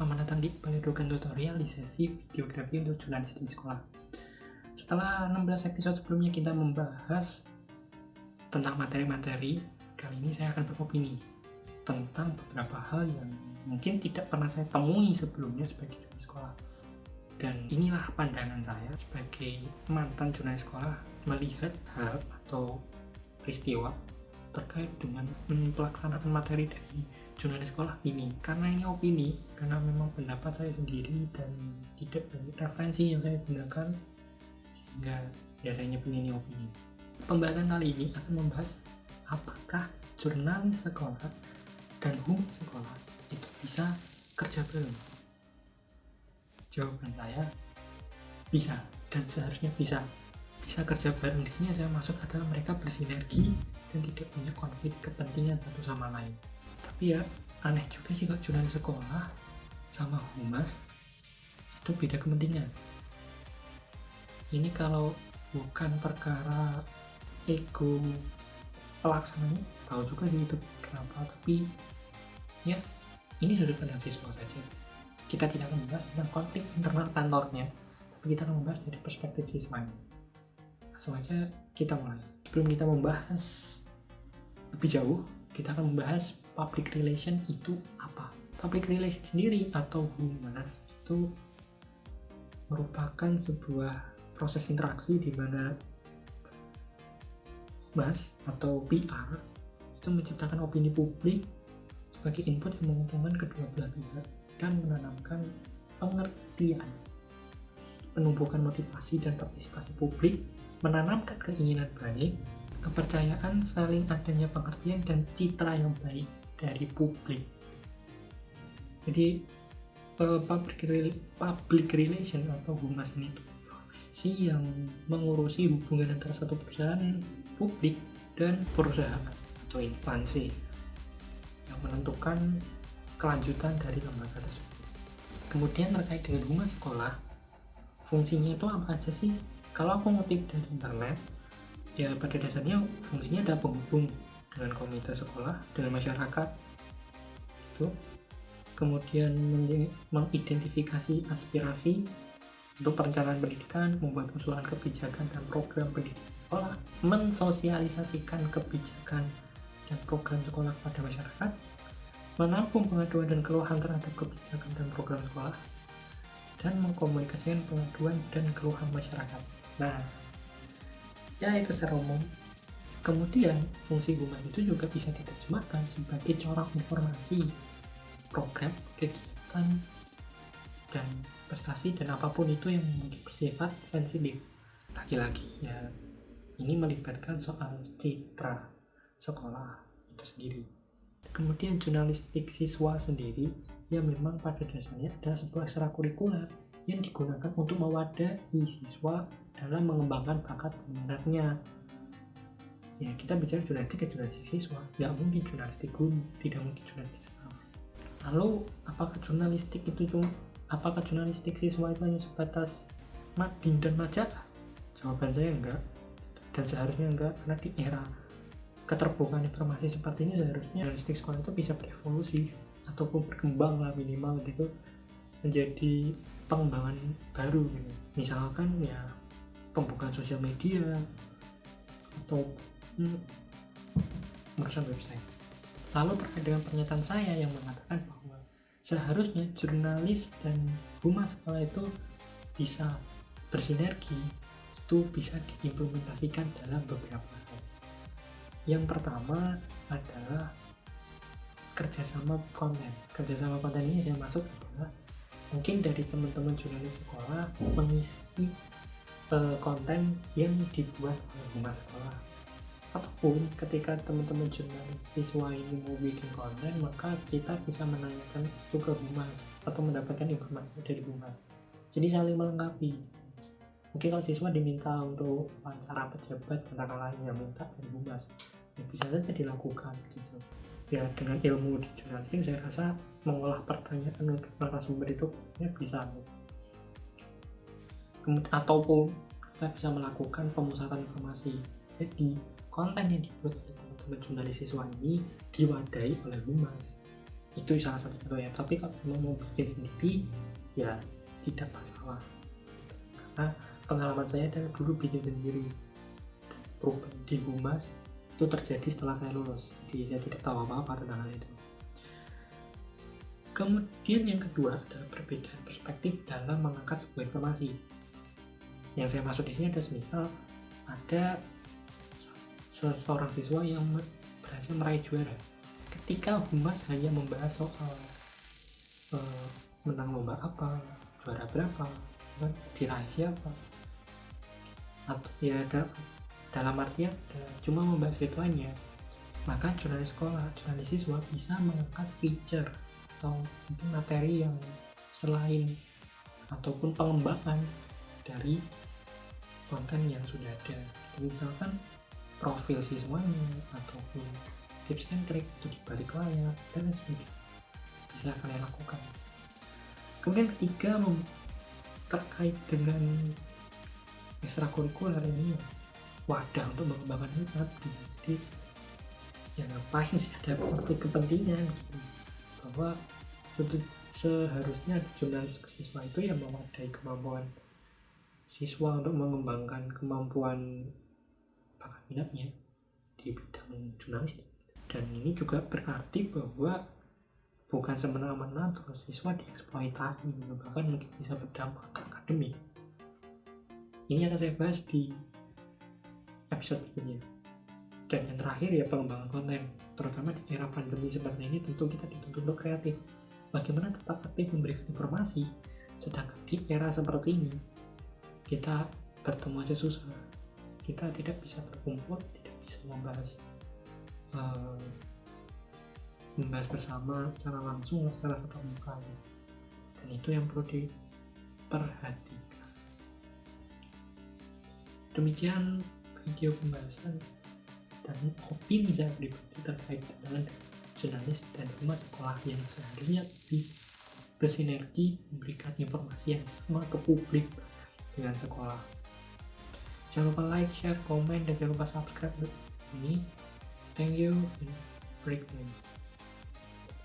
Selamat datang di Baledogan Tutorial di sesi videografi untuk jurnalistik di sekolah. Setelah 16 episode sebelumnya kita membahas tentang materi-materi, kali ini saya akan beropini tentang beberapa hal yang mungkin tidak pernah saya temui sebelumnya sebagai jurnalis sekolah. Dan inilah pandangan saya sebagai mantan jurnalis sekolah melihat hal atau peristiwa terkait dengan pelaksanaan materi dari jurnalis sekolah ini. Karena ini opini, karena memang pendapat saya sendiri dan tidak banyak referensi yang saya gunakan, sehingga biasanya ini opini. Pembahasan kali ini akan membahas apakah jurnalis sekolah dan humas sekolah itu bisa kerja bareng. Jawaban saya bisa, dan seharusnya bisa kerja bareng. Di sini saya maksud adalah mereka bersinergi dan tidak punya konflik kepentingan satu sama lain. Tapi ya aneh juga sih kalau jurnalis sekolah sama humas itu beda kepentingan. Ini kalau bukan perkara ego pelaksananya, tahu juga sih itu kenapa, tapi ya ini dari pandang siswa saja. Kita tidak akan membahas tentang konflik internal kantornya, tapi kita akan membahas dari perspektif siswanya. Langsung aja kita mulai. Sebelum kita membahas lebih jauh, kita akan membahas public relation itu apa. Public relation sendiri atau humas itu merupakan sebuah proses interaksi di mana humas atau PR itu menciptakan opini publik sebagai input yang menguntungkan kedua belah pihak dan menanamkan pengertian, menumbuhkan motivasi dan partisipasi publik, menanamkan keinginan baik, kepercayaan, saling adanya pengertian dan citra yang baik dari publik. Jadi public relation atau humas ini sih yang mengurusi hubungan antara satu perusahaan publik dan perusahaan atau instansi yang menentukan kelanjutan dari lembaga tersebut. Kemudian terkait dengan humas sekolah, fungsinya itu apa aja sih? Kalau aku ngetik dari internet, ya pada dasarnya fungsinya adalah penghubung dengan komite sekolah, dengan masyarakat itu. Kemudian mengidentifikasi aspirasi untuk perencanaan pendidikan, membuat usulan kebijakan dan program pendidikan sekolah, mensosialisasikan kebijakan dan program sekolah kepada masyarakat, menampung pengaduan dan keluhan terhadap kebijakan dan program sekolah, dan mengkomunikasikan pengaduan dan keluhan masyarakat. Nah, ya itu secara umum. Kemudian fungsi humas itu juga bisa diterjemahkan sebagai corak informasi program, kegiatan, dan prestasi dan apapun itu yang mungkin bersifat sensitif. Lagi-lagi ya ini melibatkan soal citra sekolah itu sendiri. Kemudian jurnalistik siswa sendiri yang memang pada dasarnya adalah sebuah ekstrakurikuler yang digunakan untuk mewadahi siswa dalam mengembangkan bakat dan minatnya. Ya kita bicara jurnalistik ke jurnalistik siswa, nggak mungkin jurnalistik guru, tidak mungkin jurnalistik staff. Lalu apakah jurnalistik siswa itu hanya sebatas mading dan majalah? Jawaban saya enggak, dan seharusnya enggak, karena di era keterbukaan informasi seperti ini seharusnya jurnalistik sekolah itu bisa berevolusi ataupun berkembang lah minimal gitu, menjadi pengembangan baru gitu. Misalkan ya pembukaan sosial media atau urusan website. Lalu terkait dengan pernyataan saya yang mengatakan bahwa seharusnya jurnalis dan humas sekolah itu bisa bersinergi, itu bisa diimplementasikan dalam beberapa hal. Yang pertama adalah kerjasama konten. Kerjasama konten ini saya maksud adalah mungkin dari teman-teman jurnalis sekolah mengisi konten yang dibuat oleh humas sekolah, ataupun ketika teman-teman jurnalis siswa ini mau bikin konten, maka kita bisa menanyakan itu ke humas atau mendapatkan informasi dari humas. Jadi saling melengkapi. Mungkin kalau siswa diminta untuk wawancara pejabat katakanlah yang minta dari humas, ya bisa saja dilakukan gitu. Ya dengan ilmu di jurnalistik saya rasa mengolah pertanyaan untuk narasumber itu ya bisa. Ataupun kita bisa melakukan pemusatan informasi. Jadi konten yang dibuat oleh teman-teman jurnalis siswa ini diwadahi oleh humas. Itu salah satu contoh ya. Tapi kalau mau bikin sendiri ya tidak masalah, karena pengalaman saya adalah dulu bikin sendiri perubahan di Humas itu terjadi setelah saya lulus, jadi saya tidak tahu apa-apa tentang hal itu. Kemudian yang kedua adalah perbedaan perspektif dalam mengangkat sebuah informasi. Yang saya maksud di sini ada semisal ada seseorang siswa yang berhasil meraih juara. Ketika Humas hanya membahas soal menang lomba apa, juara berapa, diraih siapa, atau ya dalam artian cuma membahas itu, maka jurnalis sekolah, jurnalis siswa bisa mengangkat feature atau mungkin materi yang selain ataupun pengembangan dari konten yang sudah ada. Misalkan profil siswanya ataupun tips and trick itu di balik layar dan sebagainya bisa kalian lakukan. Kemudian ketiga, terkait dengan ekstrakurikuler ini wadah untuk mengembangkan minat. Jadi ya ngapain sih ada konflik kepentingan gitu. Bahwa seharusnya jurnalis siswa itu yang mewadai kemampuan siswa untuk mengembangkan kemampuan bakat minatnya di bidang jurnalistik. Dan ini juga berarti bahwa bukan semena-mena terus siswa dieksploitasi, bahkan mungkin bisa berdampak ke akademik. Ini akan saya bahas di episode berikutnya. Dan yang terakhir ya pengembangan konten, terutama di era pandemi seperti ini tentu kita dituntut untuk kreatif. Bagaimana tetap aktif memberikan informasi, sedangkan di era seperti ini kita bertemu aja susah, kita tidak bisa berkumpul, tidak bisa membahas bersama secara langsung, secara tatap muka, dan itu yang perlu diperhatikan. Demikian video pembahasan dan opini saya pribadi terkait dengan jurnalis dan humas sekolah yang seharusnya bisa bersinergi memberikan informasi yang sama ke publik dengan sekolah. Jangan lupa like, share, komen, dan jangan lupa subscribe ini. Thank you and break